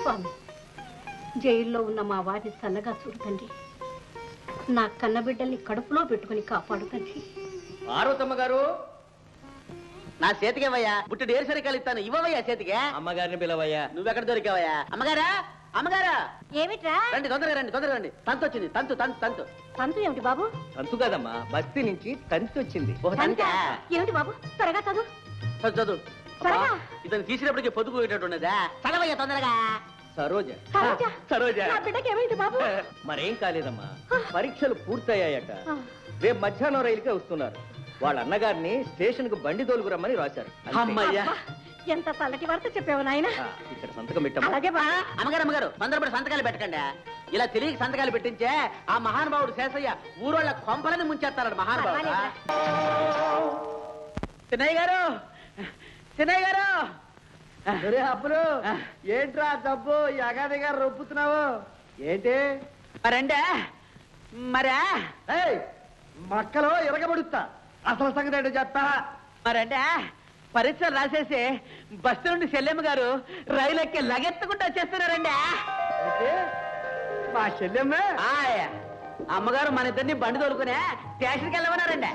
స్వామి, జైల్లో ఉన్న మా వారిని సన్నగా చూడు తండ్రి. నా కన్నబిడ్డల్ని కడుపులో పెట్టుకుని కాపాడు తండ్రి. పార్వతమ్మ గారు, నా చేతికేవయ్యా బుట్టి డేరు సరికాలు ఇస్తాను, ఇవ్వవయ్యా చేతికే. అమ్మగారిని పిలవయ్యా. నువ్వెక్కడ దొరికావయ్యా? అమ్మగారా, అమ్మగారా, ఏమిట్రా? రండి, తొందరగా రండి, తొందరగా రండి. తంతు వచ్చింది, తంతు తంతు తంతు. తంతు ఏమిటి బాబు? తంతు కదమ్మా, బస్తీ నుంచి తంతు వచ్చింది. ఏమిటి బాబు? త్వరగా చదువు. చదువు. ఇతను తీసినప్పటికీ పొద్దుపోయేటట్టున్నదా? చదవయ్యా తొందరగా. సరోజ, సరోజ. నా బిడ్డకి ఏమైంది బాబు? మరేం కాలేదమ్మా, పరీక్షలు పూర్తయ్యాయట. రేపు మధ్యాహ్నం రైలుకే వస్తున్నారు. వాళ్ళ అన్నగారిని స్టేషన్ కు బండి తోలుకురమ్మని రాశారు. అమ్మయ్యా, ఎంత చల్లటి వార్త చెప్పావు నాయన. ఇక్కడ సంతకం పెట్టమ్మా. అలాగే బా. అమ్మగారు, అమ్మగారు, తొందరపడి సంతకాలు పెట్టకండి. ఇలా తెలియక సంతకాలు పెట్టించే ఆ మహానుభావుడు శేషయ్య ఊరోళ్ళ కొంపలని ముంచేస్తాడు మహానుభావుడు. చిన్నయ్య గారు, చిన్నయ్య గారు. అప్పుడు ఏంట్రా డబ్బు ఎగాది గారు రొప్పుతున్నావు ఏంటి? మరండే మరా మక్కలో ఎరగబడుతా. అసలు సంగతి ఏంటో చెప్తా. మరంటే పరీక్షలు రాసేసి బస్సు నుండి చెల్లెమ్మ గారు రైలు ఎక్కి లగెత్తుకుంటూ వచ్చేస్తున్నారండి. మా చెల్లెమ్మే అమ్మగారు మన ఇద్దరిని బండి తోలుకునే స్టేషన్కి వెళ్ళమన్నారండి.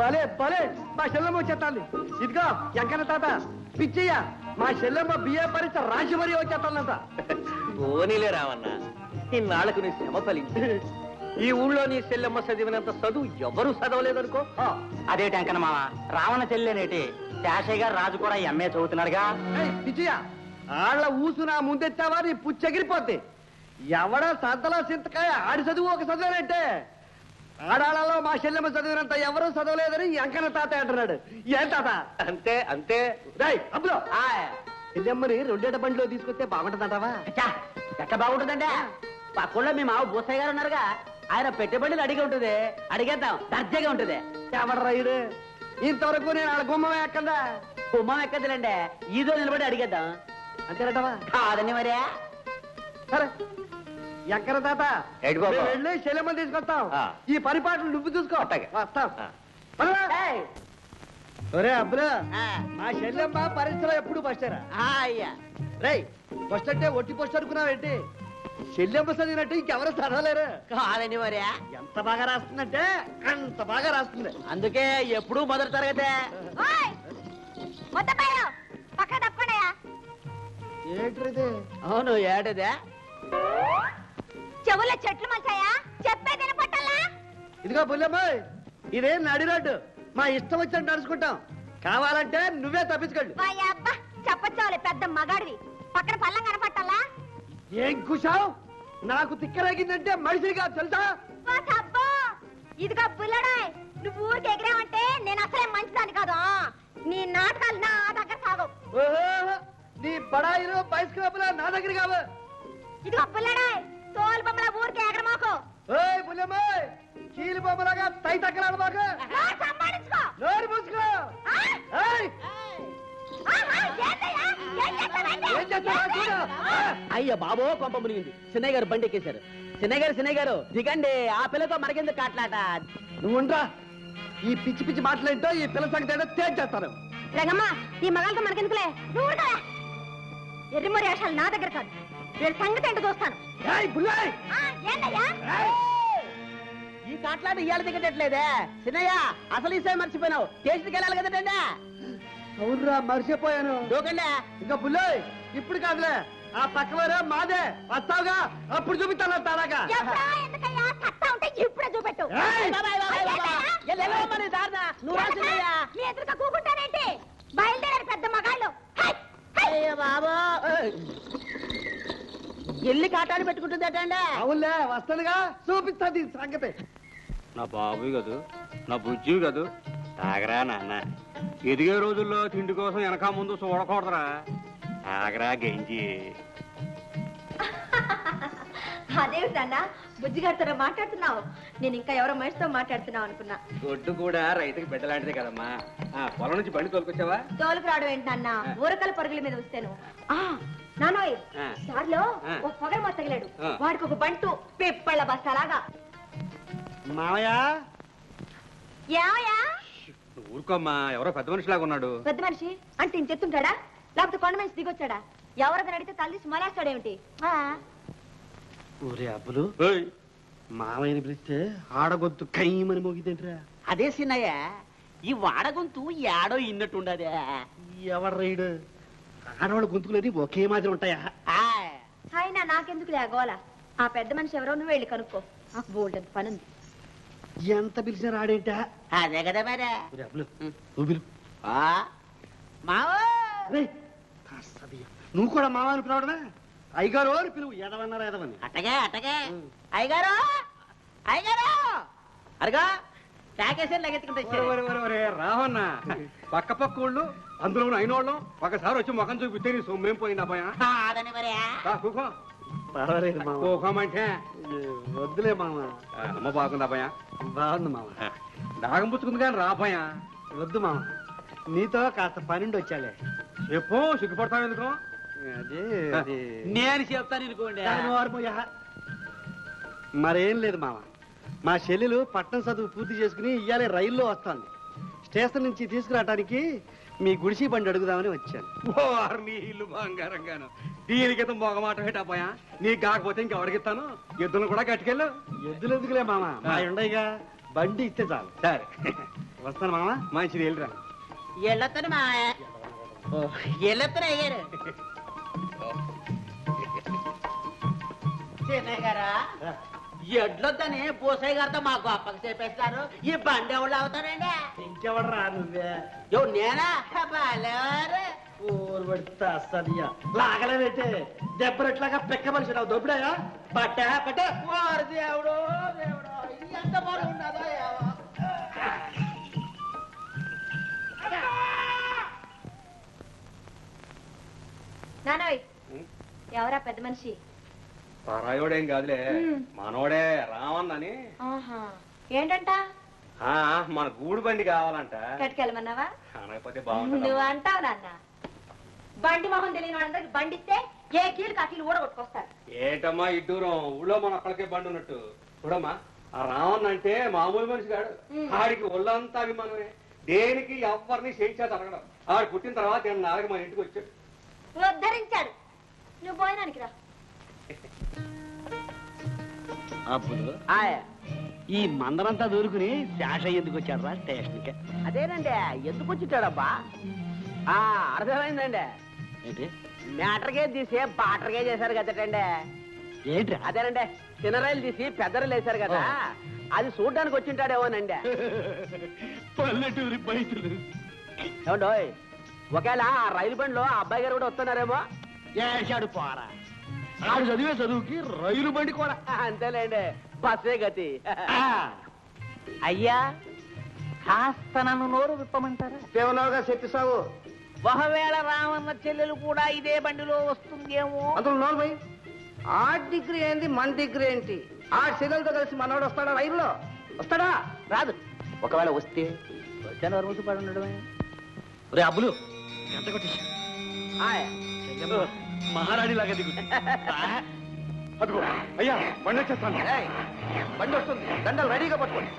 భలే భలే, మా చెల్లెమ్మ వచ్చేస్తాంది. ఇదిగో ఎంకన్న తాత, పిచ్చయ్య, మా చెల్లెమ్మ బిఏ పరీక్ష రాసి మరీ వచ్చేస్తానంట. ఓనీలే రావన్నా, ఇన్నాళ్లకు నీ శ్రమ ఫలించి ఈ ఊళ్ళో నీ చెల్లెమ్మ చదివినంత చదువు ఎవరు చదవలేదనుకో. అదేటి అంకన మామ, రావణ చెల్లెనేటి శాషయ్య గారు రాజు కూడా ఎంఏ చదువుతున్నాడుగా. పిచ్చయ్య, ఆళ్ల ఊసు నా ముందెత్తావా నీ పుచ్చెగిరిపోద్ది. ఎవడ సంతలో సింతకాయ ఆడి చదువు ఒక చదివానంటే ఆడాళ్ళలో మా చెల్లెమ్మ చదివినంత ఎవరూ చదవలేదని ఎంకన్న తాత అంటున్నాడు. ఏం తాత? అంతే అంతే. అబ్బులో చెల్లెమ్మని రెండేట బండిలో తీసుకొస్తే బాగుంటుందంటావా? ఎట్లా బాగుంటుందండి? పక్కలో మీ మావ బూసయ్య గారు ఉన్నారుగా, ఆయన పెట్టుబడులు అడిగి ఉంటుంది. అడిగేద్దాం, దర్జాగా ఉంటుంది. ఎవరు రైడు? ఇంతవరకు నేను వాళ్ళ గుమ్మం ఎక్కదా? గుమ్మం ఎక్కదులేండి, ఈదో నిలబడి అడిగేద్దాం. అంతేనటవా? కాదండి మరి. సరే ఎక్కడ తాత, వెళ్ళి చెల్లెమ్మని తీసుకొస్తాం. ఈ పరిపాటలు నువ్వు చూసుకో. వస్తాం. ఒరే అబ్బురా, మా చెల్లెమ్మ పరీక్షలో ఎప్పుడు ఫస్టరా? అయ్యా రై, ఫస్ట్ అంటే ఒట్టి ఫస్ట్ అనుకున్నావేంటి? చెల్లెమ్మ చదివినట్టు ఇంకెవరు చదవలేరు. కాదండి మరి. ఎంత బాగా రాస్తుందంటే అంత బాగా రాస్తుంది. అందుకే ఎప్పుడు మొదటి తరగతే. ఏంటిది? అవును, ఏటదే? చెవుల చెట్లు మంచాయా? చెప్పేది వినపట్టాలా? ఇదిగో బుల్లమ్మ, ఇదేం నడి రోడ్డు. మా ఇష్టం వచ్చినట్టు నడుచుకుంటాం. కావాలంటే నువ్వే తప్పించుకోండి. చెప్పచ్చావులే, పెద్ద మగాడివి. పక్కన పల్లం కనపట్టాలా? ఏం కుషావు? నాకు తిక్కరాగిందంటే మనిషిగా తెలుసా? ఇదిగో బుల్లడాయ్, నువ్వు ఊరికి ఎగిరావంటే నేను అసలే మంచిదాన్ని కాదు. నీ నాటకాలు నా దగ్గర సాగవు. నీ బడాయిలు బైస్క్రాపులు నా దగ్గర కావు. ఇదిగో బుల్లడాయ్, తోలు బొమ్మల ఊరికి ఎగరమాకు. ఓయ్ బుల్లమ్మ, కీలు బొమ్మలాగా తై తక్కలాడు మాకు. నోరు మూసుకో. అయ్య బాబో, కొంప మునిగింది. చిన్నయ్య గారు బండి ఎక్కేశారు. చిన్నయ్య గారు దిగండి, ఆ పిల్లతో మనకెందుకు కాట్లాట. నువ్వు ఉండరా, ఈ పిచ్చి పిచ్చి మాటలేంటో ఈ పిల్ల సంగతి ఏంటో తేల్చేస్తాను. రంగమ్మా, ఈ మగాళ్ళతో మనకెందుకులే. నువ్వు ఎర్రిమరి ఆశాలు నా దగ్గర కాదు. వీళ్ళ సంగతి ఏంటో చూస్తాను. ఈ కాట్లాట ఇవాళ దిగట్లేదే. చిన్నయ్య, అసలు ఈసారి మర్చిపోయినావు. స్టేషన్కి వెళ్ళాలి కదండి. అవునురా, మర్చిపోయాను. దూకండి. ఇంకా బుల్లోయ్, ఇప్పుడు కాదులే, ఆ పక్కవారే మాదే. వస్తావుగా, అప్పుడు చూపిస్తాను తారాగా. ఇప్పుడే చూపెట్టు. ఎదురుగా కూకుంటానేంటి? బయలుదేరారు పెద్ద మగాళ్ళు. బాబా, ఎల్లి కాటాన్ని పెట్టుకుంటుందటండి. అవునులే, వస్తానుగా, చూపిస్తుంది సంగతి. నా బాబు కదూ, నా బుజ్జి కదూ. తాగరా నాన్న, ఎదిగే రోజుల్లో తిండి కోసం వెనక ముందు చూడకూడదురా. తాగరా గెంజి. అదేమిటన్నా బుజ్జిగారితో మాట్లాడుతున్నావు? నేను ఇంకా ఎవరో మనిషితో మాట్లాడుతున్నావు అనుకున్నా. గొడ్డు కూడా రైతుకి బిడ్డలాంటిదే కదమ్మా. పొలం నుంచి బండి తోలుకొచ్చావా? తోలుకు రావడం ఏంటన్నా, ఊరకల పరుగుల మీద వస్తాను. నానోయ్, దారిలో ఓ పొగర మా తగిలాడు. వాడికి ఒక బంటు పిప్పళ్ళ బస్తాలాగా. మావయ్య, ఏమయ్యా? ఊరుకోమ్మా, ఎవరో పెద్ద మనిషిలాగా ఉన్నాడు. పెద్ద మనిషి అంటే ఇంత ఎత్తుంటాడా? లేకపోతే కొండ మనిషి దిగొచ్చాడా? ఎవరిదని అడిగితే తల్లి మొలేస్తాడేమిటి? ఊరే అబ్బులు మామయ్యని పిలిస్తే ఆడగొద్దు కయ్యమని మోగిదేంట్రా? అదే సిన్నయ్య, ఈ వాడగొంతు ఏడో ఇన్నట్టుండదే. ఎవరు రైడు? ఆడవాళ్ళ గొంతుకులని ఒకే మాదిరి ఉంటాయా? అయినా నాకెందుకు లేగోల? ఆ పెద్ద మనిషి ఎవరో నువ్వు వెళ్ళి కనుక్కో. బోల్డెన్ పనుంది. ఎంత పిలిచిన రాడేంటా? అదే కదా మరి. అబ్బులు నువ్వు పిలు. మావా నువ్వు కూడా మామ అని పిలవడమే? అయ్యగారు అని పిలువు. ఎదవన్నారా ఎదవని? అట్టగే అట్టగే. అయ్యగారు అయ్యగారు అరగా ప్యాకేజీ లెగెత్తుకుంటే రావన్నా పక్క పక్క వాళ్ళు అందులో అయినోళ్ళం ఒకసారి వచ్చి ముఖం చూపిస్తే నీ సొమ్మేం పోయింది అబ్బాయా? అదని మరి పర్వాలేదు మామ. కూకోమంటే వద్దులే మామ. అమ్మ బాగుంది అబ్బాయా? బాగుంది మామ. దాగం పుచ్చుకుంది కానీ రాబాయా? వద్దు మామ, నీతో కాస్త పనుండి వచ్చాలే. చెప్పు, సిగ్గుపడతావు ఎందుకు? నేను చెప్తాను అనుకోండి. మరేం లేదు మామ, మా చెల్లెలు పట్టణం చదువు పూర్తి చేసుకుని ఇయ్యాలే రైల్లో వస్తాను. స్టేషన్ నుంచి తీసుకురావటానికి మీ గుడిసి బండి అడుగుదామని వచ్చాను. నీ ఇల్లు బంగారంగాను. దీనికిత మొగమాట పెట్టాపోయా? నీకు కాకపోతే ఇంకెవడికిస్తాను? ఎద్దులను కూడా కట్టుకెళ్ళు. ఎద్దులు ఎందుకులే మామ, మా ఉండయిగా. బండి ఇస్తే చాలు. సరే వస్తాను మామ. మంచిది, వెళ్ళిరా. ఎల్లొత్తను మా ఎల్లొత్తను అయ్యారు. చిన్నయ్య గారా, ఎడ్లొద్దని పూసయ్య గారితో మా గొప్పకి చెప్పేస్తారు. ఈ బండి ఎవరు అవుతారండి? ఇంకెవడు రా నువ్వే. నేనా బాలేవారు ఊరు పెడతా సదియా లాగలే పెట్టే దెబ్బరెట్లాగా పెక్క మనిషి రావు దొబ్బుడాయా? పట్ట పట్ట దేవుడు దేవుడు ఎంత బాగా ఉన్నదో. నానోయ్, ఎవరా పెద్ద మనిషి? పరాయోడేం కాదులే, మనోడే రావన్నని. ఏంటంట? మన గూడు బండి కావాలంట. కట్టుకెళ్ళమన్నావా? అనకపోతే బాగుంటుంది. నువ్వు అంటావు నాన్న. బండి మొహం తెలియని వాళ్ళందరికి బండి ఇస్తే ఏ కీలు కాకీలు ఊడగొట్టుకొస్తారు. ఏంటమ్మా ఈ దూరం? ఊళ్ళో మన అక్కడికే బండి ఉన్నట్టు. చూడమ్మా, ఆ రావణ్ అంటే మామూలు మనిషి కాడు. ఆడికి ఒళ్ళంతా అభిమానమే. దేనికి ఎవరిని చేయించా తరగడం. ఆడు పుట్టిన తర్వాత నేను నాలుగు మన ఇంటికి వచ్చాడు. ఉద్ధరించాడు. నువ్వు పోయినానికి రా. అప్పుడు ఈ మందరంతా దూరుకుని శాష ఎందుకు వచ్చాడు రా స్టేషన్కి? అదేనండి, ఎందుకు వచ్చిటాడబ్బా? అర్థమైందండి. ఏంటి మ్యాటర్కే తీసి బాటర్కే చేశారు కదటండి. ఏంటి? అదేనండి, చిన్న రైలు తీసి పెద్ద రైలు వేశారు కదా, అది చూడ్డానికి వచ్చింటాడేమోనండి. పల్లెటూరి బయతులు ఏమండోయ్, ఒకవేళ ఆ రైలు బండిలో ఆ అబ్బాయి గారు కూడా వస్తున్నారేమో. ఏశాడు పోరా, ఆడు చదివే చదువుకి రైలు బండి కూడా. అంతేలేండి, బస్సే గతి. అయ్యా, కాస్త నన్ను నోరు విప్పమంటారా? దేవనావుగా చెప్పి సాగు. ఒకవేళ రామన్న చెల్లెలు కూడా ఇదే బండిలో వస్తుందేమో. అందులో నోరు పోయి. ఆ డిగ్రీ ఏంది, మన డిగ్రీ ఏంటి? ఆ చెల్లెలతో కలిసి మనోడు వస్తాడా రైల్లో? వస్తాడా? రాదు. ఒకవేళ వస్తే వచ్చాను వరకు పడి ఉండడమే. రే అబ్బులు, గంట కొట్టేసి మహారాణిలాగా దిగు. అదిగో అయ్యా, బండి వచ్చేస్తాను. బండి వస్తుంది, దండలు రెడీగా పట్టుకోండి.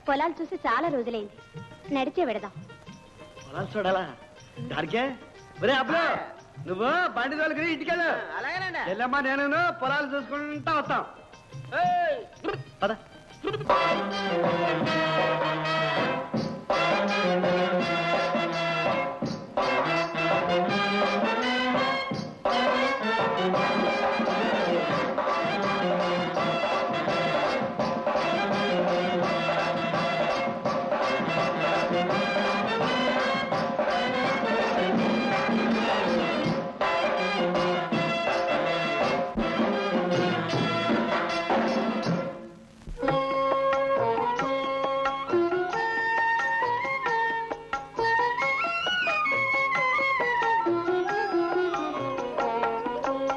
పొలాలు చూసి చాలా రోజులైంది, నడిచే వెడదాం. పొలాలు చూడాలా? దానికే ఒరే అబ్బులు, నువ్వు బండి తోలుకుని ఇంటికెళ్ళు. అలాగేనండి. వెళ్ళమ్మా, నేను పొలాలు చూసుకుంటా వస్తాం. పద.